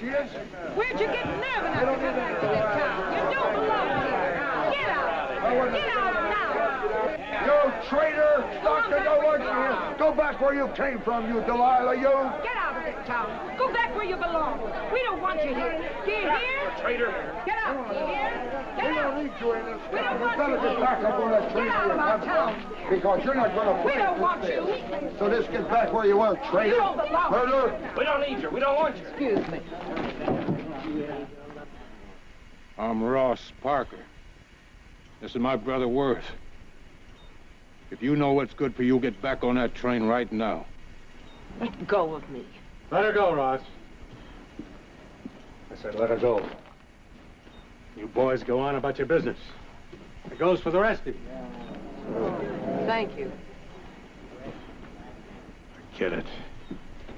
is. Where'd you get nerve enough to come back to this town? You don't belong here. Get out. Get out now. You traitor! Stockton, don't want you here. Go back where you came from, you Delilah, you. Get out of this town. Go back where you belong. We don't want you here. Do you hear? Traitor. Get out. Do you hear? Get We out. don't need you in this We don't town. You want better you get here. back up on that train Get out where of you our come town. from, because you're not going to We don't want you. So just get back where you were, traitor. You don't belong. Murderer. We don't need you. We don't want you. Excuse me. I'm Ross Parker. This is my brother Worth. If you know what's good for you, get back on that train right now. Let go of me. Let her go, Ross. I said let her go. You boys go on about your business. It goes for the rest of you. Thank you. Get it.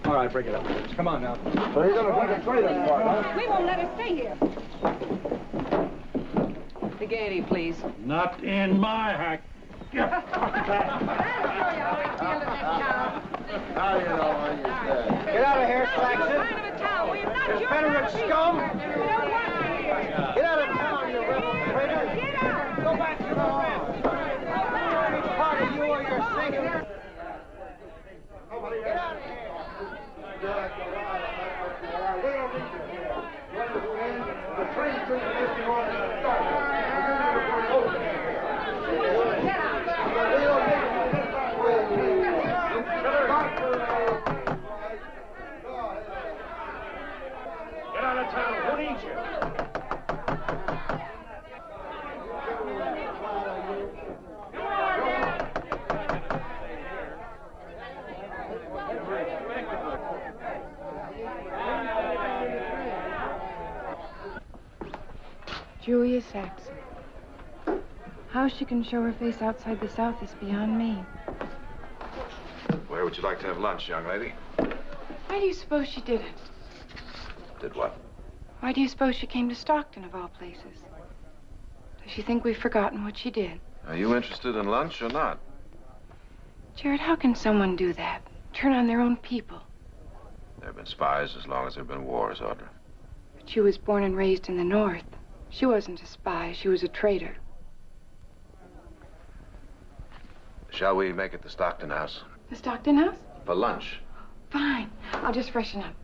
All right, break it up. Come on now. So you're going to bring a traitor part, huh? We won't let her stay here. The gaiety, please. Not in my hack. Now you know what you said. Get out of here, Saxon. Confederate scum. Get out of town, you rebel traitor. Go back to the ranch. Any part of you or you're sinking. Get out of here. The train's going to get you on the start. You're never going over there. Get out. Get out of town. Who needs you? Julia Saxon. How she can show her face outside the South is beyond me. Where would you like to have lunch, young lady? Why do you suppose she did it? Did what? Why do you suppose she came to Stockton, of all places? Does she think we've forgotten what she did? Are you interested in lunch or not? Jared, how can someone do that? Turn on their own people? There have been spies as long as there have been wars, Audra. But she was born and raised in the North. She wasn't a spy. She was a traitor. Shall we make it the Stockton house? The Stockton house? For lunch. Fine. I'll just freshen up.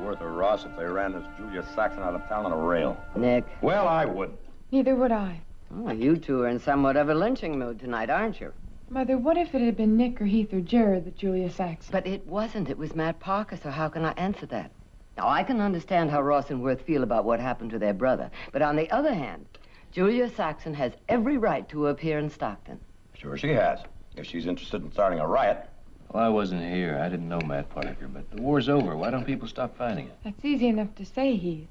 Worth or Ross if they ran this Julia Saxon out of town on a rail. Nick. Well, I wouldn't. Neither would I. Oh, you two are in somewhat of a lynching mood tonight, aren't you? Mother, what if it had been Nick or Heath or Jared that Julia Saxon? But it wasn't. It was Matt Parker, so how can I answer that? Now, I can understand how Ross and Worth feel about what happened to their brother. But on the other hand, Julia Saxon has every right to appear in Stockton. Sure she has. If she's interested in starting a riot. Well, I wasn't here. I didn't know Matt Parker, but the war's over. Why don't people stop fighting it? That's easy enough to say, Heath.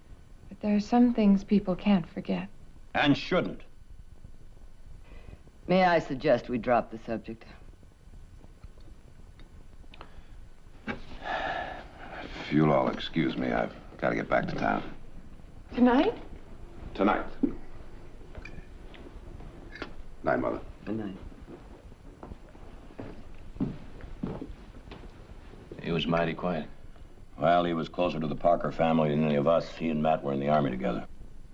But there are some things people can't forget. And shouldn't. May I suggest we drop the subject? If you'll all excuse me, I've got to get back to town. Tonight? Tonight. Night, Mother. Good night. He was mighty quiet. Well, he was closer to the Parker family than any of us. He and Matt were in the Army together.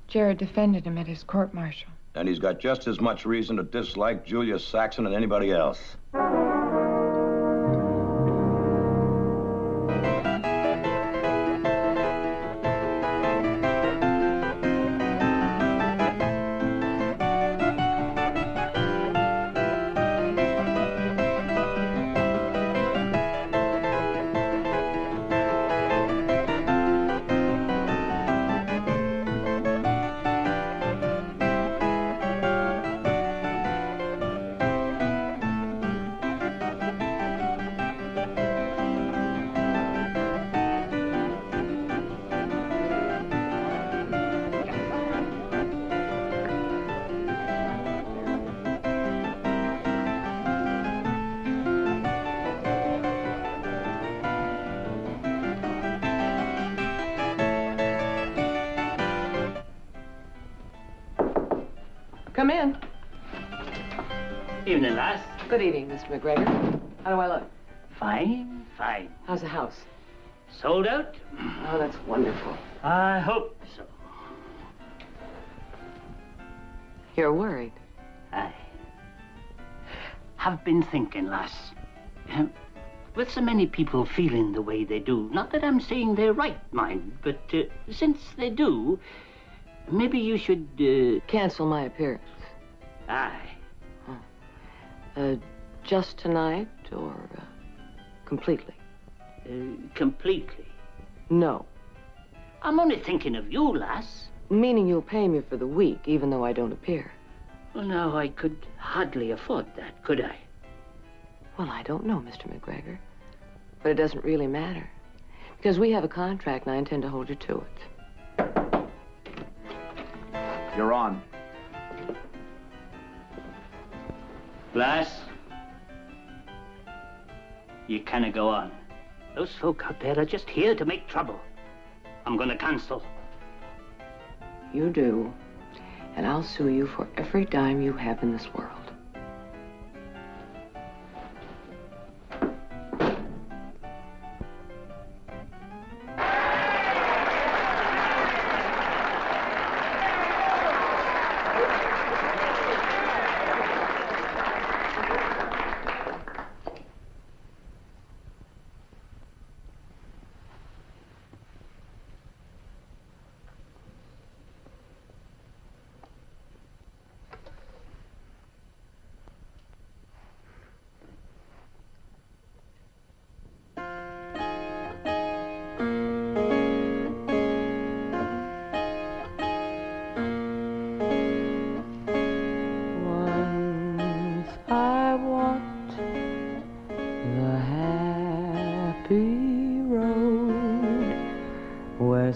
Jared defended him at his court-martial. And he's got just as much reason to dislike Julia Saxon as anybody else. Come in. Evening, lass. Good evening, Mr. McGregor. How do I look? Fine, fine. How's the house? Sold out? Oh, that's wonderful. I hope so. You're worried. I have been thinking, lass. With so many people feeling the way they do, not that I'm saying they're right, mind, but since they do, maybe you should, Cancel my appearance. Aye. Just tonight, or completely? Completely. No. I'm only thinking of you, lass. Meaning you'll pay me for the week, even though I don't appear. Well, now, I could hardly afford that, could I? Well, I don't know, Mr. McGregor. But it doesn't really matter. Because we have a contract, and I intend to hold you to it. You're on. Lass, you can't go on. Those folk out there are just here to make trouble. I'm gonna cancel. You do. And I'll sue you for every dime you have in this world.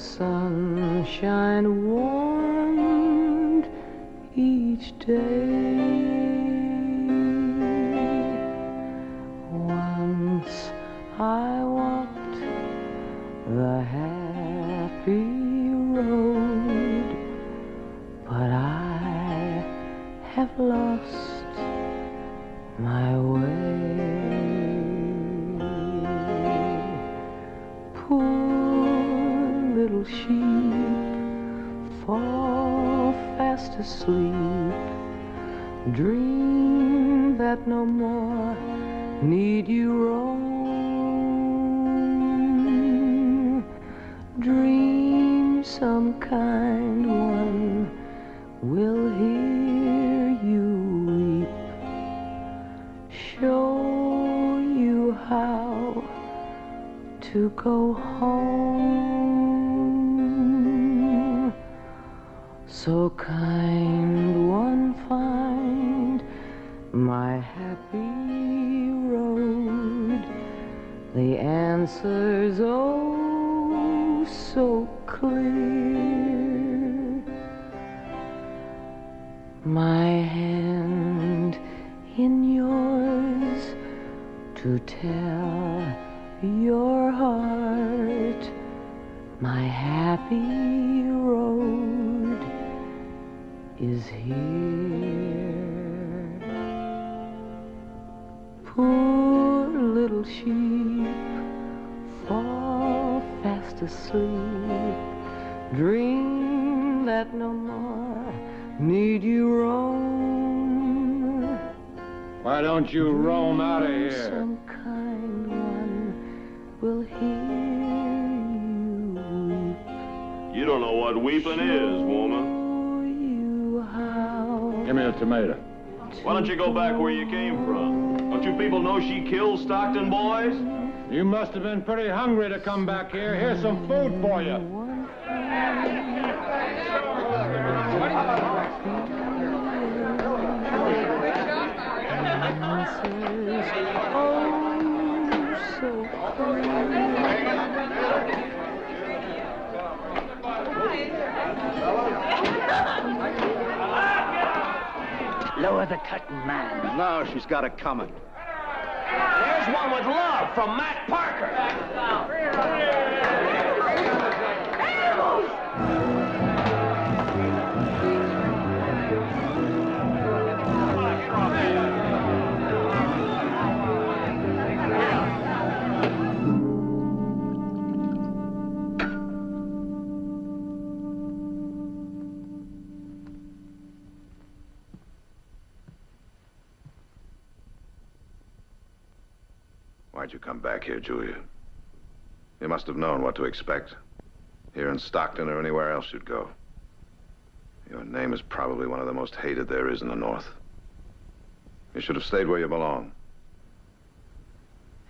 Sunshine warmed each day. Once I walked the happy road, but I have lost my way. Poor little sheep, fall fast asleep. Dream that no more need you roam. Dream some kind one will hear you weep. Show you how to go home. So kind one find my happy road. answers oh so clear. My hand in yours to tell your heart my happy road is here. Poor little sheep, fall fast asleep, dream that no more need you roam. Why don't you roam out of here? Some kind one will hear you weep. You don't know what weeping is, woman. Give me a tomato. Why don't you go back where you came from? Don't you people know she killed Stockton boys? You must have been pretty hungry to come back here. Here's some food for you. Lower the curtain, man. No, she's got it coming. There's one with love from Matt Parker. Why'd you come back here, Julia? You must have known what to expect. Here in Stockton or anywhere else you'd go. Your name is probably one of the most hated there is in the North. You should have stayed where you belong.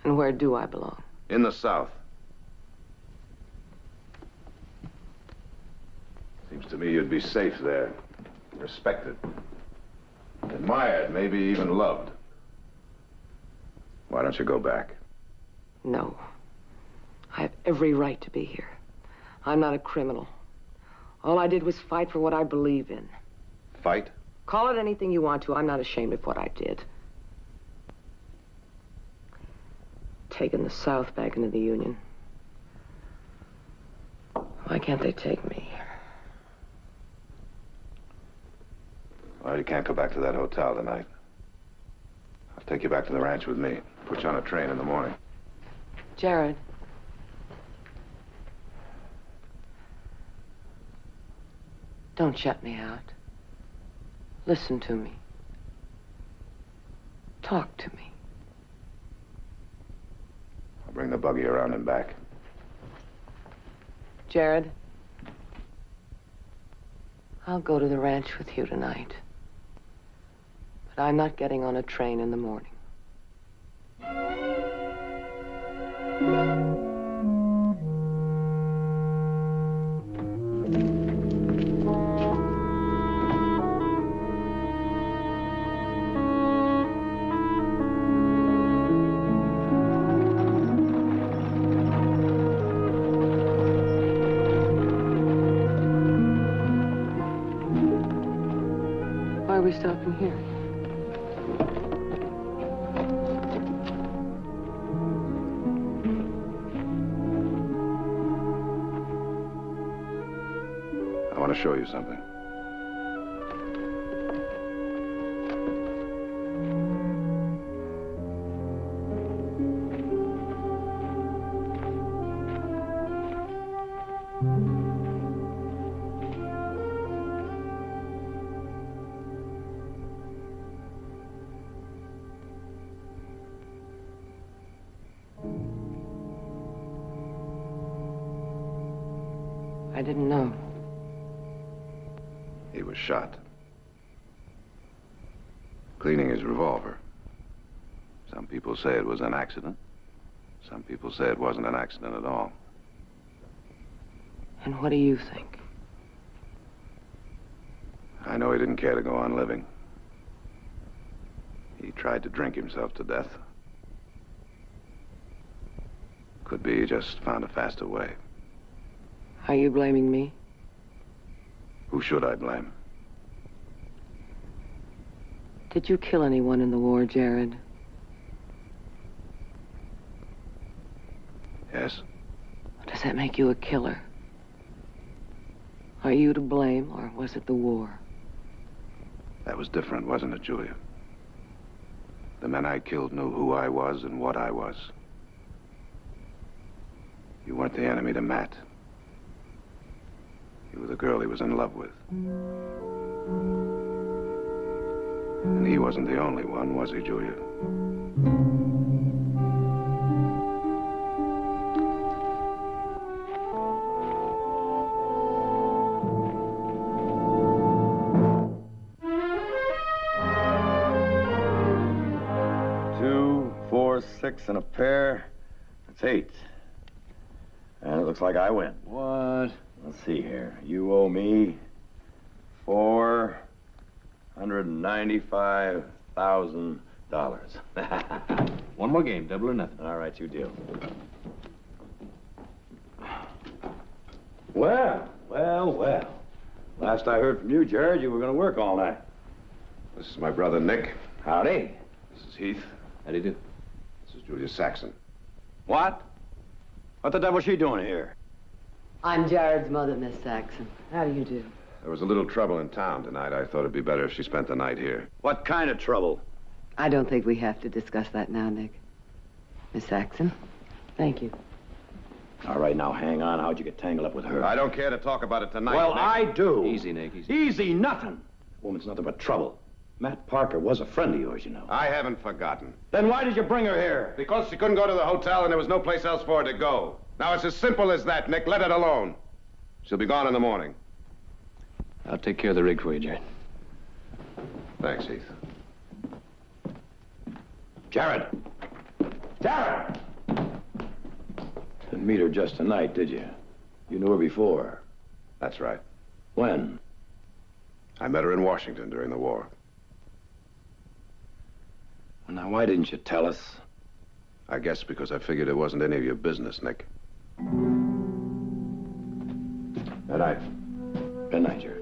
And where do I belong? In the South. Seems to me you'd be safe there. Respected. Admired, maybe even loved. Why don't you go back? No. I have every right to be here. I'm not a criminal. All I did was fight for what I believe in. Fight? Call it anything you want to. I'm not ashamed of what I did. Taking the South back into the Union. Why can't they take me? Well, you can't go back to that hotel tonight. I'll take you back to the ranch with me. Put you on a train in the morning. Jared. Don't shut me out. Listen to me. Talk to me. I'll bring the buggy around and back. Jared, I'll go to the ranch with you tonight. But I'm not getting on a train in the morning. Why are we stopping here? I want to show you something. I didn't know. He was shot. Cleaning his revolver. Some people say it was an accident. Some people say it wasn't an accident at all. And what do you think? I know he didn't care to go on living. He tried to drink himself to death. Could be he just found a faster way. Are you blaming me? Who should I blame? Did you kill anyone in the war, Jared? Yes. Does that make you a killer? Are you to blame, or was it the war? That was different, wasn't it, Julia? The men I killed knew who I was and what I was. You weren't the enemy to Matt. You were the girl he was in love with. And he wasn't the only one, was he, Julia? Two, 4, 6, and a pair. That's 8. And it looks like I win. What? Let's see here. You owe me $495,000. One more game, double or nothing. All right, you deal. Well. Last I heard from you, Jared, you were going to work all night. This is my brother, Nick. Howdy. This is Heath. How do you do? This is Julia Saxon. What? What the devil's she doing here? I'm Jared's mother, Miss Saxon. How do you do? There was a little trouble in town tonight. I thought it'd be better if she spent the night here. What kind of trouble? I don't think we have to discuss that now, Nick. Miss Saxon? Thank you. All right, now hang on. How'd you get tangled up with her? I don't care to talk about it tonight, Well, Nick. I do. Easy, Nick, easy. Easy nothing. Woman's nothing but trouble. Matt Parker was a friend of yours, you know. I haven't forgotten. Then why did you bring her here? Because she couldn't go to the hotel and there was no place else for her to go. Now, it's as simple as that, Nick. Let it alone. She'll be gone in the morning. I'll take care of the rig for you, Jared. Thanks, Heath. Jared! Jared! Didn't meet her just tonight, did you? You knew her before. That's right. When? I met her in Washington during the war. Well, now, why didn't you tell us? I guess because I figured it wasn't any of your business, Nick. Good night. Good night, Jared.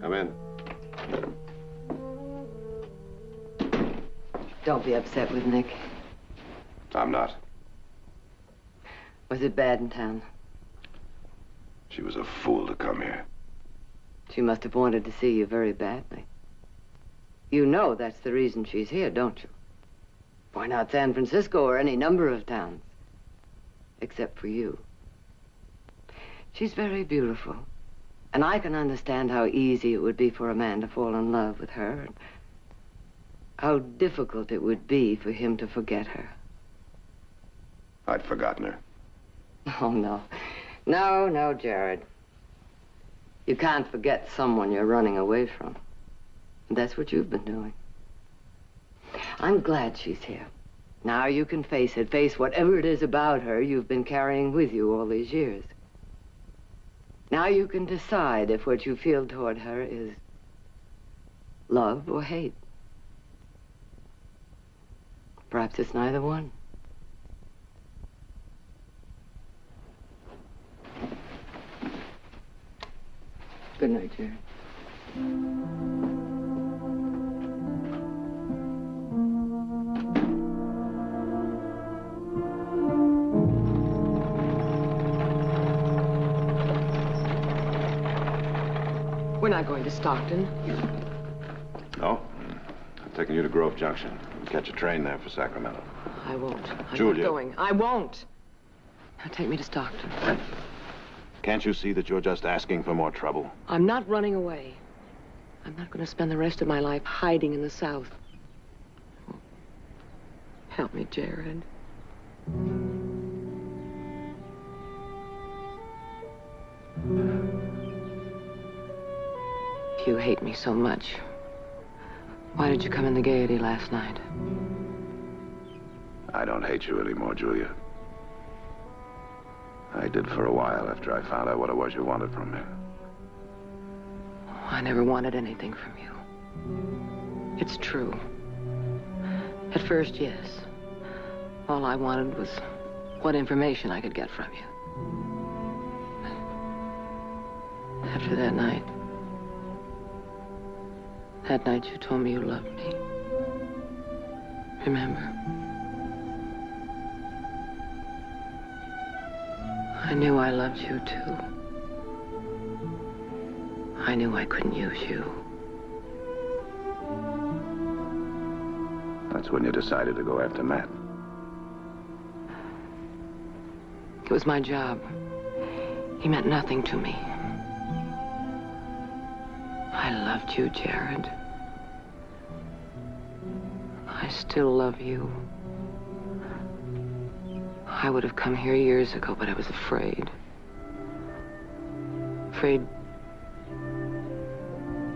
Come in. Don't be upset with Nick. I'm not. Was it bad in town? She was a fool to come here. She must have wanted to see you very badly. You know that's the reason she's here, don't you? Why not San Francisco or any number of towns? Except for you. She's very beautiful. And I can understand how easy it would be for a man to fall in love with her, and how difficult it would be for him to forget her. I'd forgotten her. Oh, no. No, Jared. You can't forget someone you're running away from. And that's what you've been doing. I'm glad she's here. Now you can face it. Face whatever it is about her you've been carrying with you all these years. Now you can decide if what you feel toward her is love or hate. Perhaps it's neither one. Good night, Jared. We're not going to Stockton. No? I'm taking you to Grove Junction. We'll catch a train there for Sacramento. I won't. I'm Julia. not going. I won't. Now take me to Stockton. Can't you see that you're just asking for more trouble? I'm not running away. I'm not going to spend the rest of my life hiding in the South. Help me, Jared. If you hate me so much, why did you come in the Gaiety last night? I don't hate you anymore, Julia. I did for a while after I found out what it was you wanted from me. I never wanted anything from you. It's true. At first, yes. All I wanted was what information I could get from you. After that night you told me you loved me. Remember? I knew I loved you, too. I knew I couldn't use you. That's when you decided to go after Matt. It was my job. He meant nothing to me. I loved you, Jared. I still love you. I would have come here years ago, but I was afraid. Afraid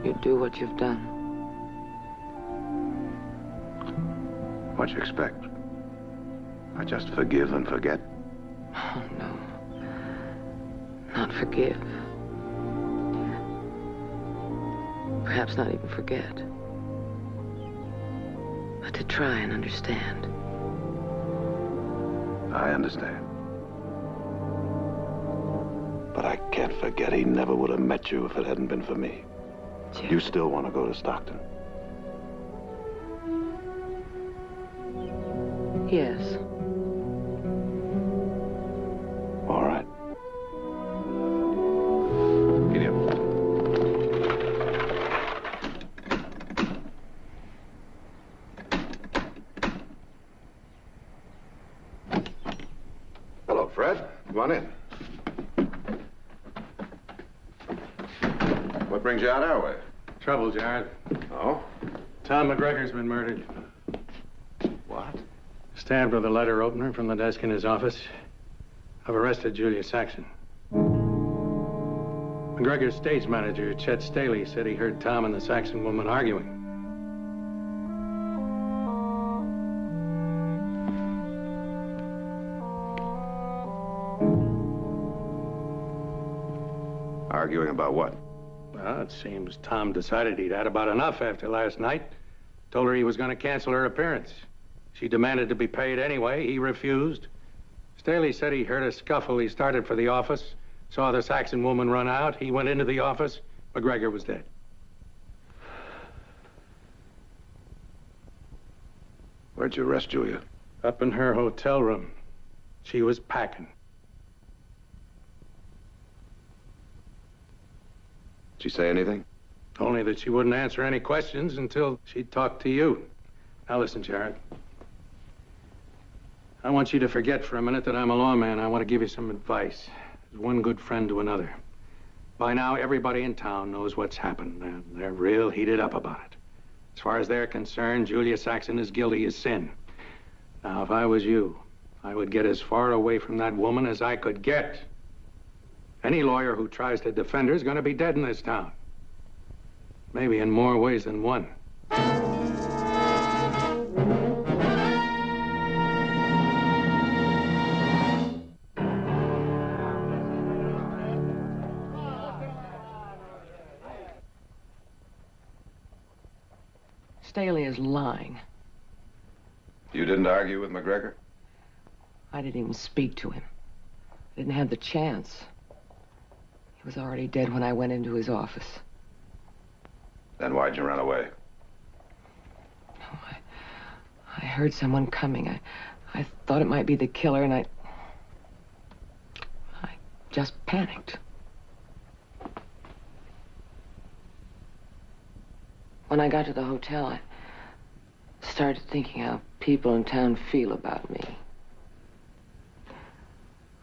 you'd do what you've done. What'd you expect? I just forgive and forget? Oh, no. Not forgive. Perhaps not even forget. But to try and understand. I understand. But I can't forget he never would have met you if it hadn't been for me. Jared. You still want to go to Stockton? Yes. All right. Get him. Hello, Fred. Come on in. What brings you out our way? Trouble, Jared. Oh? Tom McGregor's been murdered. What? Stabbed with a letter opener from the desk in his office. I've arrested Julia Saxon. McGregor's stage manager, Chet Staley, said he heard Tom and the Saxon woman arguing. Arguing about what? Well, it seems Tom decided he'd had about enough after last night. Told her he was going to cancel her appearance. She demanded to be paid anyway. He refused. Staley said he heard a scuffle. He started for the office, saw the Saxon woman run out. He went into the office. McGregor was dead. Where'd you arrest Julia? Up in her hotel room. She was packing. Did she say anything? Only that she wouldn't answer any questions until she talked to you. Now listen, Jared. I want you to forget for a minute that I'm a lawman. I want to give you some advice. As one good friend to another. By now, everybody in town knows what's happened, and they're real heated up about it. As far as they're concerned, Julia Saxon is guilty as sin. Now, if I was you, I would get as far away from that woman as I could get. Any lawyer who tries to defend her is going to be dead in this town. Maybe in more ways than one. Staley is lying. You didn't argue with McGregor? I didn't even speak to him. I didn't have the chance. He was already dead when I went into his office. Then why'd you run away? Oh, I heard someone coming. I thought it might be the killer, and I just panicked. When I got to the hotel, I started thinking how people in town feel about me.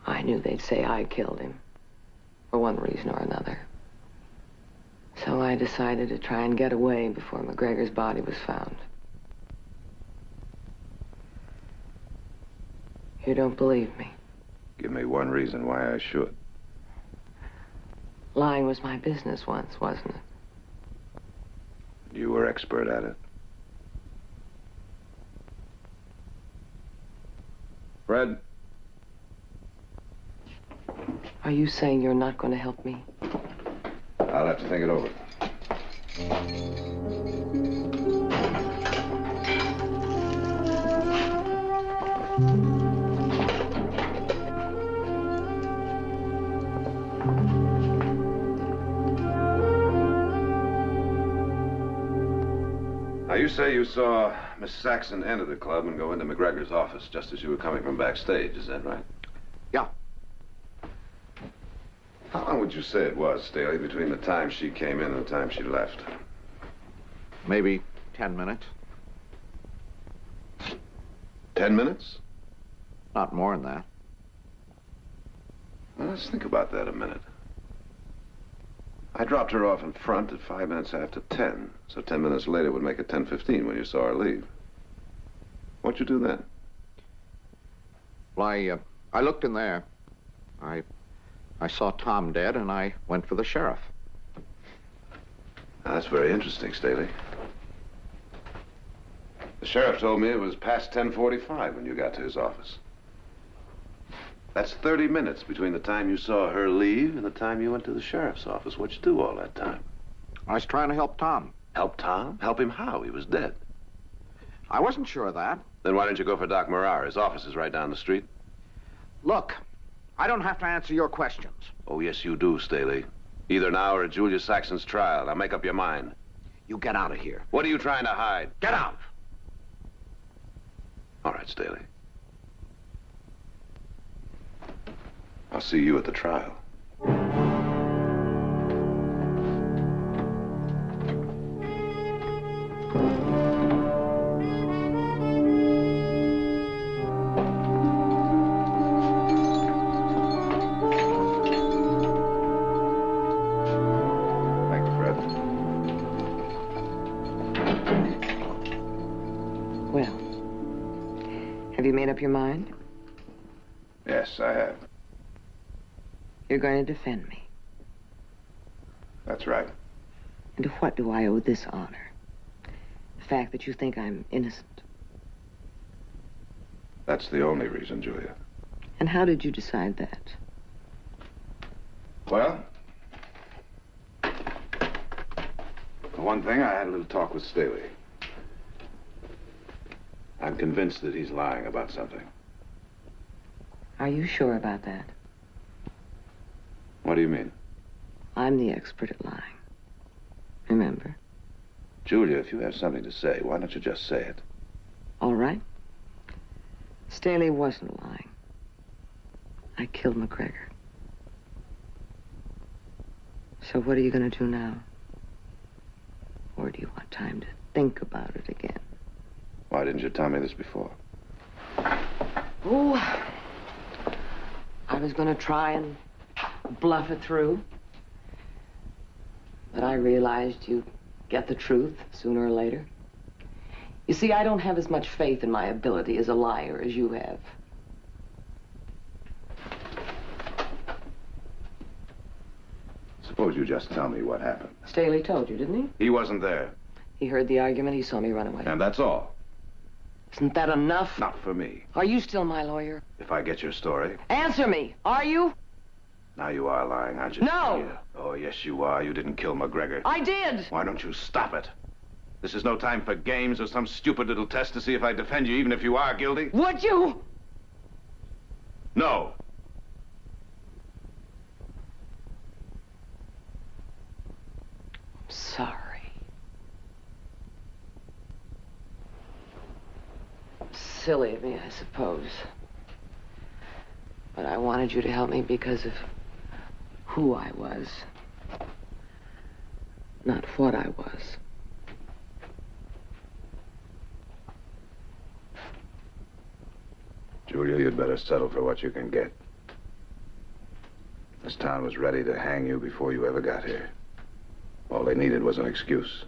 I knew they'd say I killed him. for one reason or another. So I decided to try and get away before McGregor's body was found. You don't believe me? Give me one reason why I should. Lying was my business once, wasn't it? You were expert at it. Fred? Are you saying you're not going to help me? I'll have to think it over. Now, you say you saw Miss Saxon enter the club and go into McGregor's office just as you were coming from backstage, is that right? Yeah. How long would you say it was, Staley, between the time she came in and the time she left? Maybe 10 minutes. 10 minutes? Not more than that. Well, let's think about that a minute. I dropped her off in front at 5 minutes after 10, so 10 minutes later would make it 10:15 when you saw her leave. What'd you do then? Well, I looked in there. I saw Tom dead, and I went for the sheriff. Now, that's very interesting, Staley. The sheriff told me it was past 10:45 when you got to his office. That's 30 minutes between the time you saw her leave and the time you went to the sheriff's office. What'd you do all that time? I was trying to help Tom. Help Tom? Help him how? He was dead. I wasn't sure of that. Then why didn't you go for Doc Morar? His office is right down the street. Look, I don't have to answer your questions. Oh, yes, you do, Staley. Either now or at Julia Saxon's trial. Now, make up your mind. You get out of here. What are you trying to hide? Get out! All right, Staley. I'll see you at the trial. Thank you, Fred. Well, have you made up your mind? Yes, I have. You're going to defend me. That's right. And to what do I owe this honor? The fact that you think I'm innocent. That's the only reason, Julia. And how did you decide that? Well, for one thing, I had a little talk with Staley. I'm convinced that he's lying about something. Are you sure about that? What do you mean? I'm the expert at lying. Remember? Julia, if you have something to say, why don't you just say it? All right. Staley wasn't lying. I killed McGregor. So what are you going to do now? Or do you want time to think about it again? Why didn't you tell me this before? Oh, I was going to try and bluff it through. But I realized you'd get the truth sooner or later. You see, I don't have as much faith in my ability as a liar as you have. Suppose you just tell me what happened. Staley told you, didn't he? He wasn't there. He heard the argument. He saw me run away. And that's all. Isn't that enough? Not for me. Are you still my lawyer? If I get your story. Answer me. Are you? Now you are lying, aren't you? No. Julia? Oh, yes, you are. You didn't kill McGregor. I did. Why don't you stop it? This is no time for games or some stupid little test to see if I defend you, even if you are guilty. Would you? No. I'm sorry. Silly of me, I suppose. But I wanted you to help me because of who I was, not what I was. Julia, you'd better settle for what you can get. This town was ready to hang you before you ever got here. All they needed was an excuse.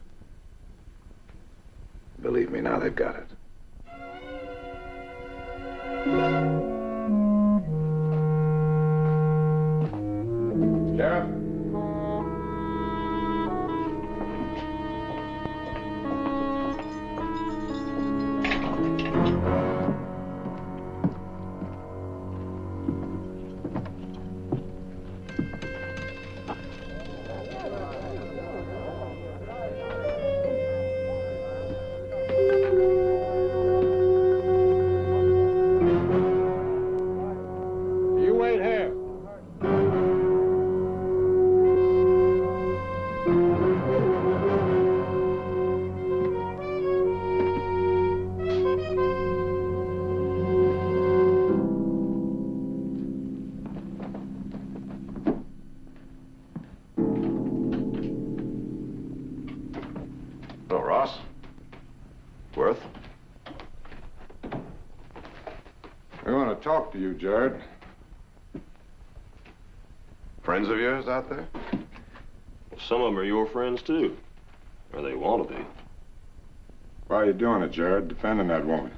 Believe me, now they've got it. Sheriff? Hello, Ross. Worth? We want to talk to you, Jared. Friends of yours out there? Some of them are your friends, too. Or they want to be. Why are you doing it, Jared? Defending that woman.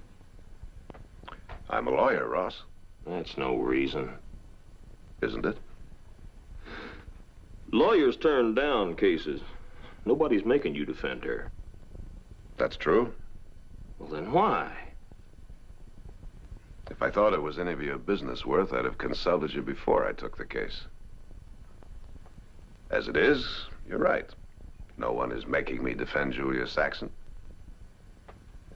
I'm a lawyer, Ross. That's no reason. Isn't it? Lawyers turn down cases. Nobody's making you defend her. That's true. Well, then why? If I thought it was any of your business, Worth, I'd have consulted you before I took the case. As it is, you're right. No one is making me defend Julia Saxon.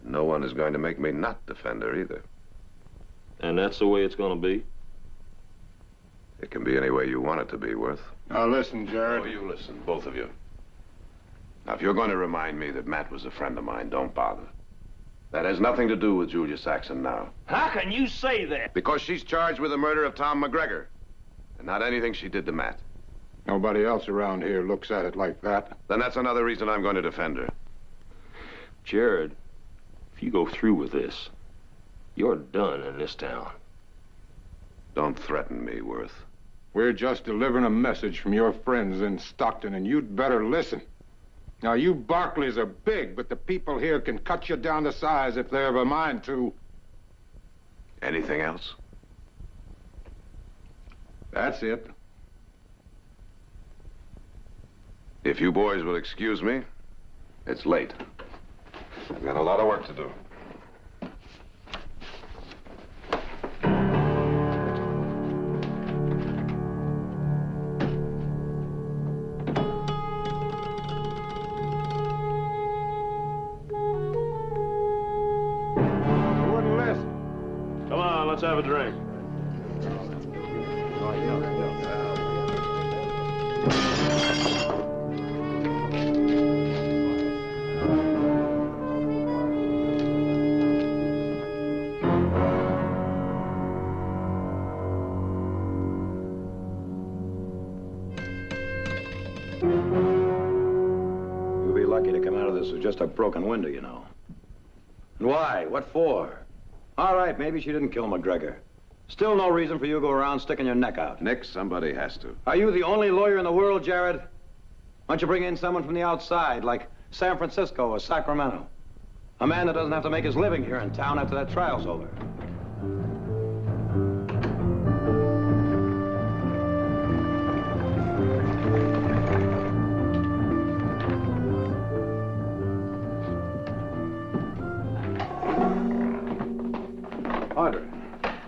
No one is going to make me not defend her either. And that's the way it's going to be? It can be any way you want it to be, Worth. Now listen, Jared. Oh, you listen, both of you. Now, if you're going to remind me that Matt was a friend of mine, don't bother. That has nothing to do with Julia Saxon now. How can you say that? Because she's charged with the murder of Tom McGregor. And not anything she did to Matt. Nobody else around here looks at it like that. Then that's another reason I'm going to defend her. Jared, if you go through with this, you're done in this town. Don't threaten me, Worth. We're just delivering a message from your friends in Stockton, and you'd better listen. Now, you Barclays are big, but the people here can cut you down to size if they have a mind to. Anything else? That's it. If you boys will excuse me, it's late. I've got a lot of work to do. Let's have a drink. You'll be lucky to come out of this with just a broken window, you know. And why? What for? All right, maybe she didn't kill McGregor. Still no reason for you to go around sticking your neck out. Nick, somebody has to. Are you the only lawyer in the world, Jared? Why don't you bring in someone from the outside, like San Francisco or Sacramento? A man that doesn't have to make his living here in town after that trial's over. Audrey.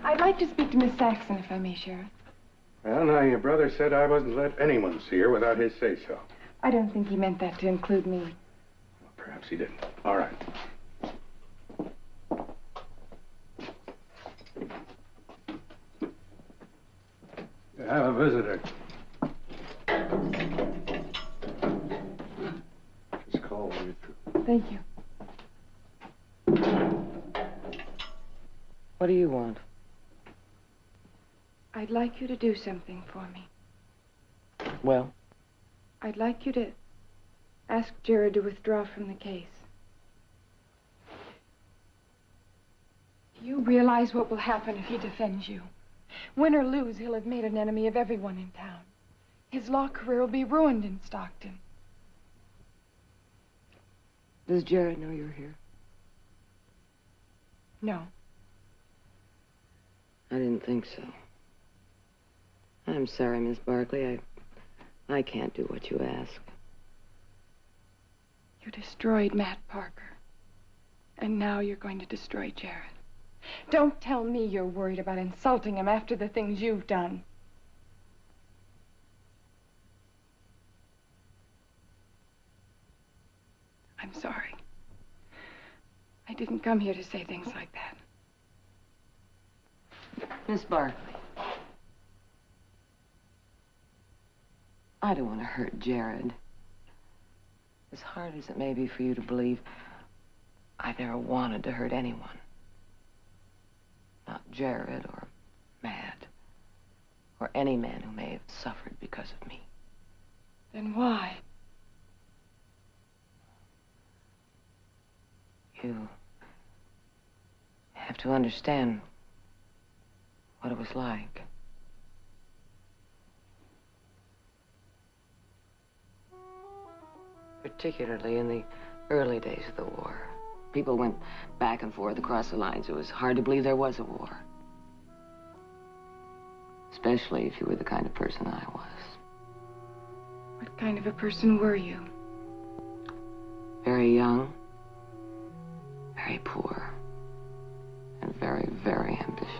I'd like to speak to Miss Saxon, if I may, Sheriff. Well, now, your brother said I wasn't to let anyone see her without his say-so. I don't think he meant that to include me. Well, perhaps he didn't. All right. You have a visitor. Just call when you're through. Thank you. What do you want? I'd like you to do something for me. Well? I'd like you to ask Jared to withdraw from the case. Do you realize what will happen if he defends you? Win or lose, he'll have made an enemy of everyone in town. His law career will be ruined in Stockton. Does Jared know you're here? No. I didn't think so. I'm sorry, Miss Barkley. I can't do what you ask. You destroyed Matt Parker. And now you're going to destroy Jared. Don't tell me you're worried about insulting him after the things you've done. I'm sorry. I didn't come here to say things like that. Miss Barkley. I don't want to hurt Jared. As hard as it may be for you to believe, I've never wanted to hurt anyone. Not Jared or Matt or any man who may have suffered because of me. Then why? You have to understand what it was like. Particularly in the early days of the war. People went back and forth across the lines. It was hard to believe there was a war. Especially if you were the kind of person I was. What kind of a person were you? Very young, very poor, and very, very ambitious.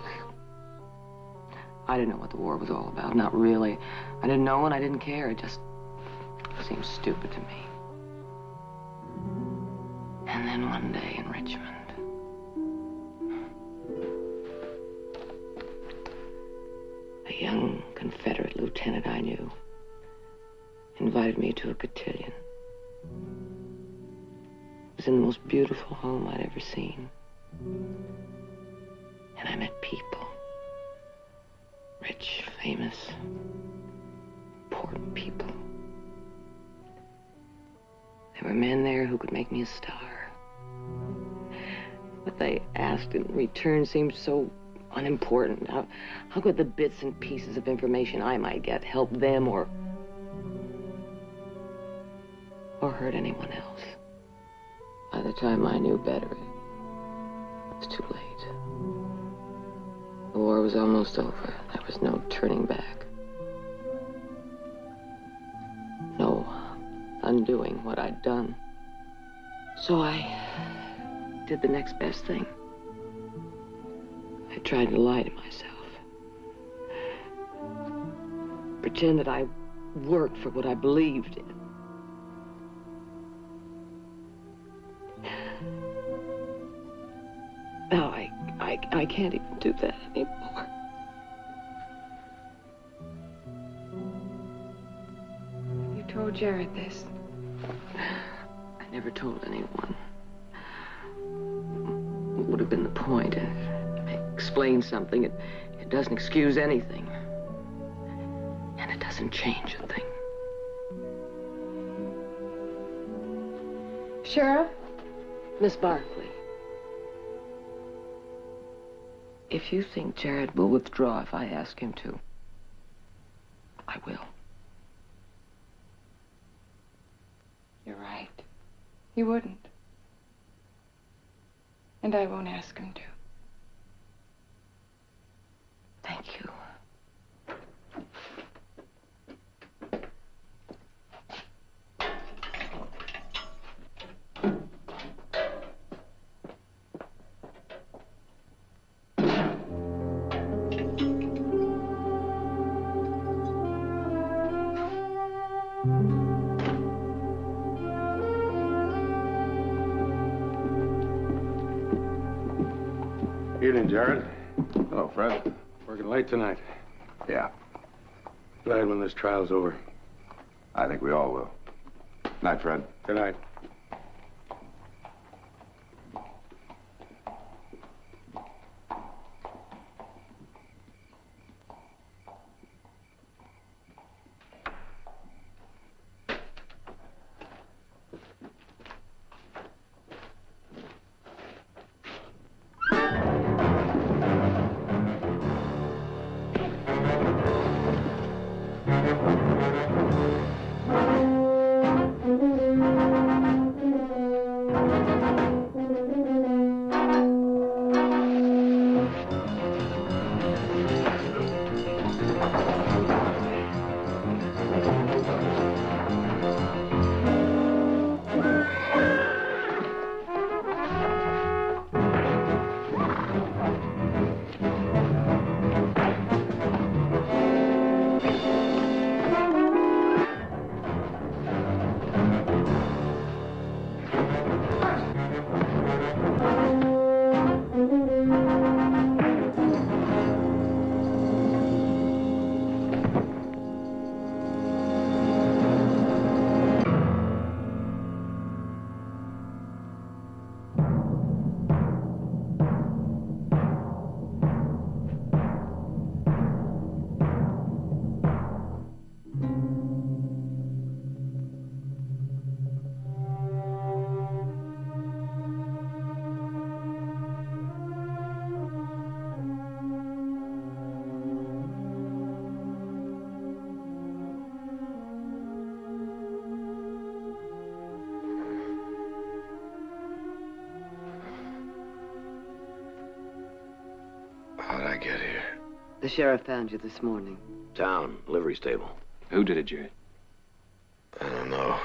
I didn't know what the war was all about, not really. I didn't know and I didn't care. It just seemed stupid to me. And then one day in Richmond, a young Confederate lieutenant I knew invited me to a cotillion. It was in the most beautiful home I'd ever seen. And I met people. Rich, famous, important people. There were men there who could make me a star. What they asked in return seemed so unimportant. How could the bits and pieces of information I might get help them or hurt anyone else? By the time I knew better, it was too late. The war was almost over. There was no turning back. No undoing what I'd done. So I did the next best thing. I tried to lie to myself. Pretend that I worked for what I believed in. Now I can't even do that anymore. You told Jared this? I never told anyone. What would have been the point? Explain something. It doesn't excuse anything. And it doesn't change a thing. Sheriff? Miss Barkley. If you think Jared will withdraw if I ask him to, I will. You're right. He wouldn't. And I won't ask him to. Thank you. Evening, Jared. Hello, Fred. Working late tonight. Yeah, Glad when this trial's over. I think we all will. Night, Fred. Good night. The sheriff found you this morning. Town, livery stable. Who did it, Jared? I don't know.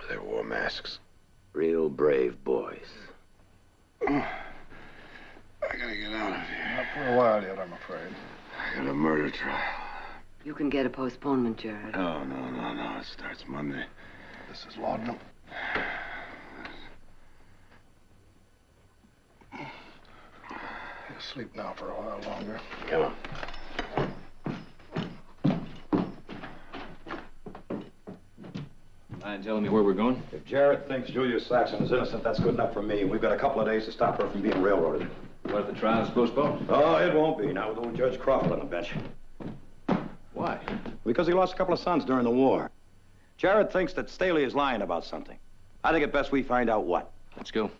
They wore masks. Real brave boys. I gotta get out of here. Not for a while yet, I'm afraid. I got a murder trial. You can get a postponement, Jared. No. It starts Monday. This is laudanum. He'll sleep now for a while longer. Come on. Mind telling me where we're going? If Jarrett thinks Julia Saxon is innocent, that's good enough for me. We've got a couple of days to stop her from being railroaded. What if the trial's postponed? Oh, it won't be. Not with old Judge Crawford on the bench. Why? Because he lost a couple of sons during the war. Jarrett thinks that Staley is lying about something. I think it best we find out what. Let's go.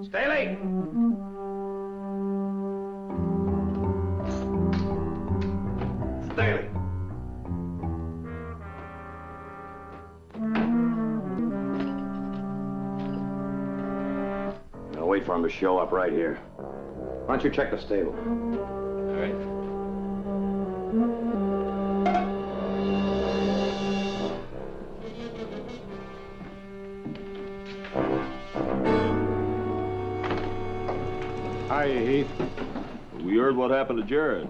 Staley! Staley! I'll wait for him to show up right here. Why don't you check the stable? All right. Hiya, Heath. We heard what happened to Jared.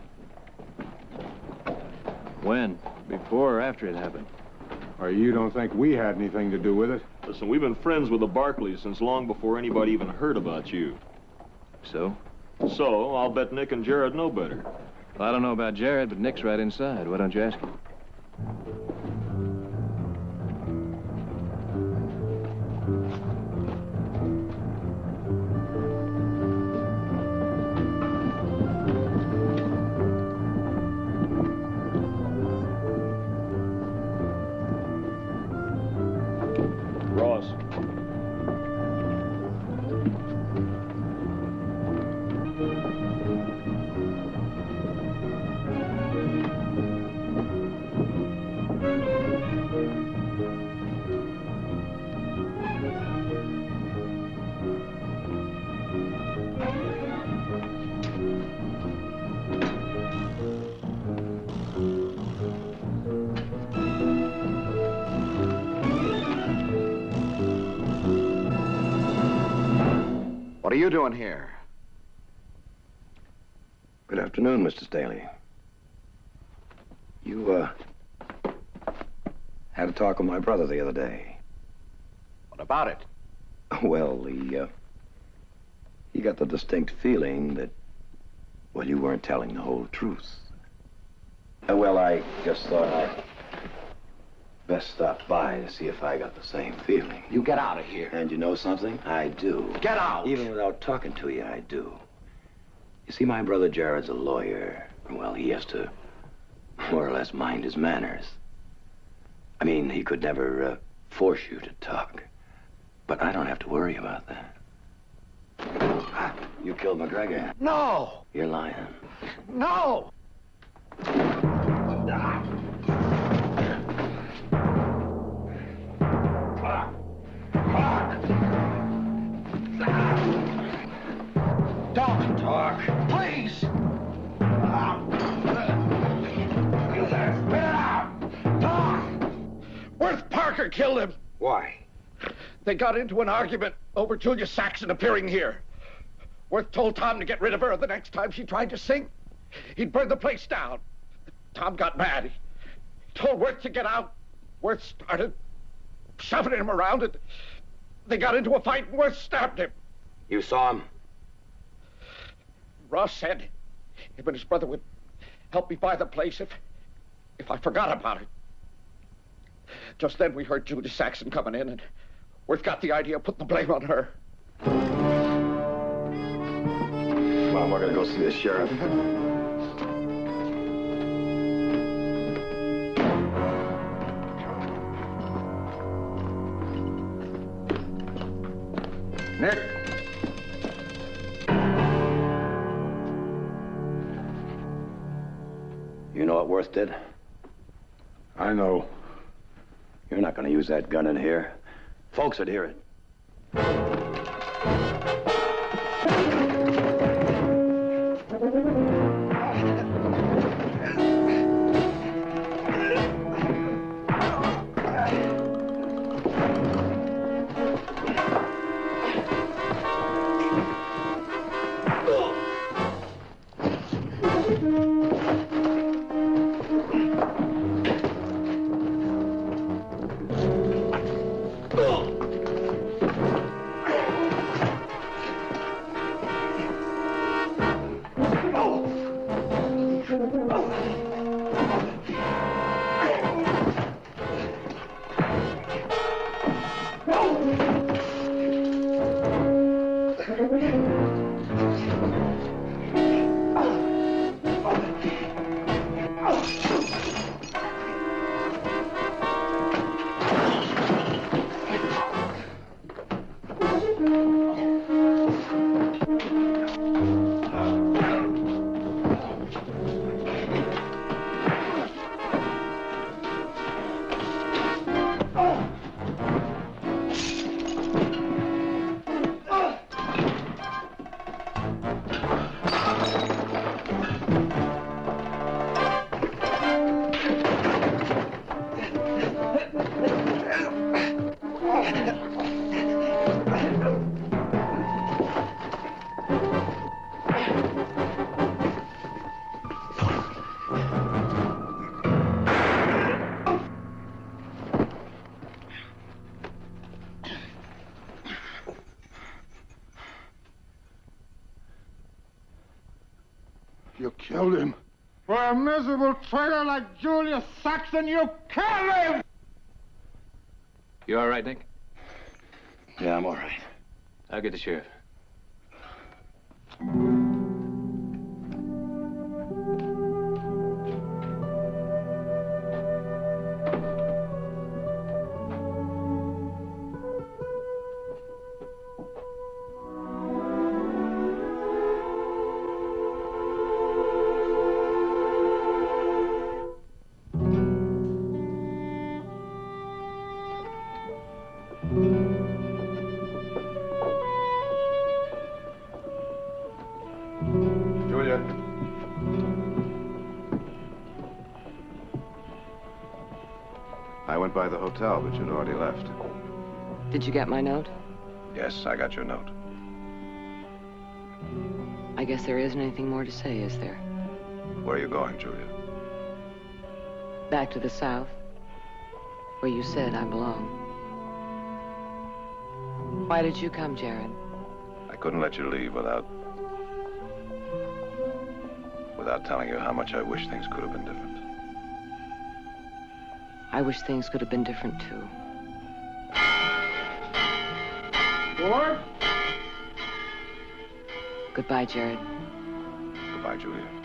When? Before or after it happened? Or you don't think we had anything to do with it? Listen, we've been friends with the Barclays since long before anybody even heard about you. So? So, I'll bet Nick and Jared know better. Well, I don't know about Jared, but Nick's right inside. Why don't you ask him? Ross. What are you doing here? Good afternoon, Mr. Staley. You, had a talk with my brother the other day. What about it? Well, he got the distinct feeling that, well, you weren't telling the whole truth. Well, I just thought I'd best stop by to see if I got the same feeling. You get out of here. And you know something? I do. Get out! Even without talking to you, I do. You see, my brother Jared's a lawyer. Well, he has to more or less mind his manners. I mean, he could never force you to talk. But I don't have to worry about that. You killed McGregor. No! You're lying. No! Don't talk. Please. Spit it out. Talk. Worth Parker killed him. Why? They got into an argument over Julia Saxon appearing here. Worth told Tom to get rid of her the next time she tried to sing. He'd burn the place down. Tom got mad. He told Worth to get out. Worth started shoving him around, and they got into a fight, and Worth stabbed him. You saw him? Ross said him and his brother would help me buy the place if I forgot about it. Just then we heard Julia Saxon coming in, and Worth got the idea of putting the blame on her. Come on, we're gonna go see the sheriff. Nick. You know what Worth did? I know. You're not going to use that gun in here. Folks would hear it. You killed him. For a miserable traitor like Julius Saxon, you killed him! You all right, Nick? Yeah, I'm all right. I'll get the sheriff. Julia. I went by the hotel, but you'd already left. Did you get my note? Yes, I got your note. I guess there isn't anything more to say, is there? Where are you going, Julia? Back to the South, where you said I belong. Why did you come, Jared? I couldn't let you leave without telling you how much I wish things could have been different. I wish things could have been different, too. What? Goodbye, Jared. Goodbye, Julia.